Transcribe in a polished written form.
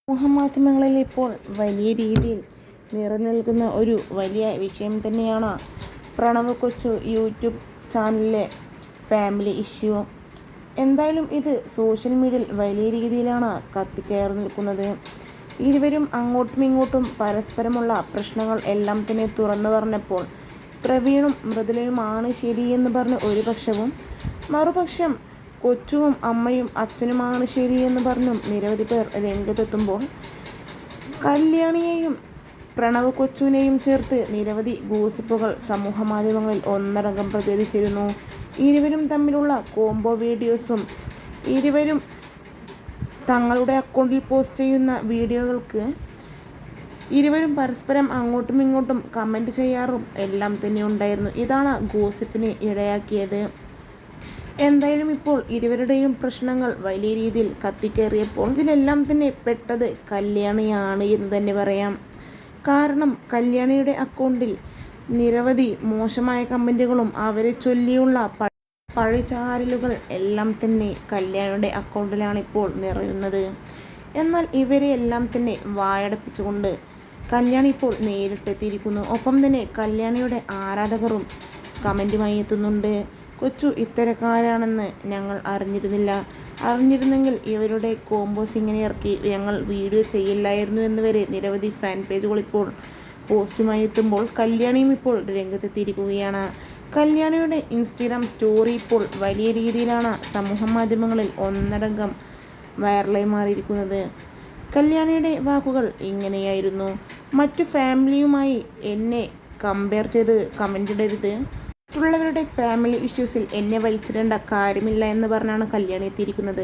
സമൂഹമാധ്യമങ്ങളിൽ ഇപ്പോൾ വലിയ രീതിയിൽ നിറഞ്ഞു ഒരു വലിയ വിഷയം തന്നെയാണ് പ്രണവ് കൊച്ചു യൂട്യൂബ് ചാനലിലെ ഫാമിലി ഇഷ്യൂ. എന്തായാലും ഇത് സോഷ്യൽ മീഡിയയിൽ വലിയ രീതിയിലാണ് കത്തിക്കയറി നിൽക്കുന്നത്. ഇരുവരും അങ്ങോട്ടും ഇങ്ങോട്ടും പരസ്പരമുള്ള പ്രശ്നങ്ങൾ എല്ലാം തന്നെ തുറന്നു പറഞ്ഞപ്പോൾ പ്രവീണും മൃദുലയുമാണ് ശരിയെന്ന് പറഞ്ഞ് ഒരു പക്ഷവും, മറുപക്ഷം കൊച്ചുവും അമ്മയും അച്ഛനുമാണ് ശരിയെന്ന് പറഞ്ഞും നിരവധി പേർ രംഗത്തെത്തുമ്പോൾ കല്യാണിയെയും പ്രണവ് കൊച്ചുവിനെയും ചേർത്ത് നിരവധി ഗോസിപ്പുകൾ സമൂഹ മാധ്യമങ്ങളിൽ ഒന്നടങ്കം പ്രചരിച്ചിരുന്നു. ഇരുവരും തമ്മിലുള്ള കോംബോ വീഡിയോസും ഇരുവരും തങ്ങളുടെ അക്കൗണ്ടിൽ പോസ്റ്റ് ചെയ്യുന്ന വീഡിയോകൾക്ക് ഇരുവരും പരസ്പരം അങ്ങോട്ടും ഇങ്ങോട്ടും കമൻറ്റ് ചെയ്യാറും എല്ലാം തന്നെ ഉണ്ടായിരുന്നു. ഇതാണ് ഗോസിപ്പിന് ഇടയാക്കിയത്. എന്തായാലും ഇപ്പോൾ ഇരുവരുടെയും പ്രശ്നങ്ങൾ വലിയ രീതിയിൽ കത്തിക്കേറിയപ്പോൾ ഇതിലെല്ലാം തന്നെ പെട്ടത് കല്യാണിയാണ് എന്ന് തന്നെ പറയാം. കാരണം കല്യാണിയുടെ അക്കൗണ്ടിൽ നിരവധി മോശമായ കമൻറ്റുകളും അവരെ ചൊല്ലിയുള്ള പഴിചാരലുകൾ എല്ലാം തന്നെ കല്യാണിയുടെ അക്കൗണ്ടിലാണ് ഇപ്പോൾ നിറയുന്നത്. എന്നാൽ ഇവരെ എല്ലാം തന്നെ വായടപ്പിച്ചുകൊണ്ട് കല്യാണി ഇപ്പോൾ നേരിട്ടെത്തിയിരിക്കുന്നു. ഒപ്പം തന്നെ കല്യാണിയുടെ ആരാധകരും കമൻറ്റുമായി എത്തുന്നുണ്ട്. കൊച്ചു ഇത്തരക്കാരാണെന്ന് ഞങ്ങൾ അറിഞ്ഞിരുന്നെങ്കിൽ ഇവരുടെ കോമ്പോസ് ഇങ്ങനെ ഇറക്കി ഞങ്ങൾ വീഡിയോ ചെയ്യില്ലായിരുന്നു എന്ന് വരെ നിരവധി ഫാൻ പേജുകൾ ഇപ്പോൾ പോസ്റ്റുമായി എത്തുമ്പോൾ കല്യാണിയും ഇപ്പോൾ രംഗത്തെത്തിയിരിക്കുകയാണ്. കല്യാണിയുടെ ഇൻസ്റ്റഗ്രാം സ്റ്റോറി ഇപ്പോൾ വലിയ രീതിയിലാണ് സമൂഹ മാധ്യമങ്ങളിൽ ഒന്നടങ്കം വൈറലായി മാറിയിരിക്കുന്നത്. കല്യാണിയുടെ വാക്കുകൾ ഇങ്ങനെയായിരുന്നു: മറ്റു ഫാമിലിയുമായി എന്നെ കമ്പയർ ചെയ്ത് കമൻ്റ് ഇടരുത്. മറ്റുള്ളവരുടെ ഫാമിലി ഇഷ്യൂസിൽ എന്നെ വലിച്ചിടേണ്ട കാര്യമില്ല എന്ന് പറഞ്ഞാണ് കല്യാണി എത്തിയിരിക്കുന്നത്.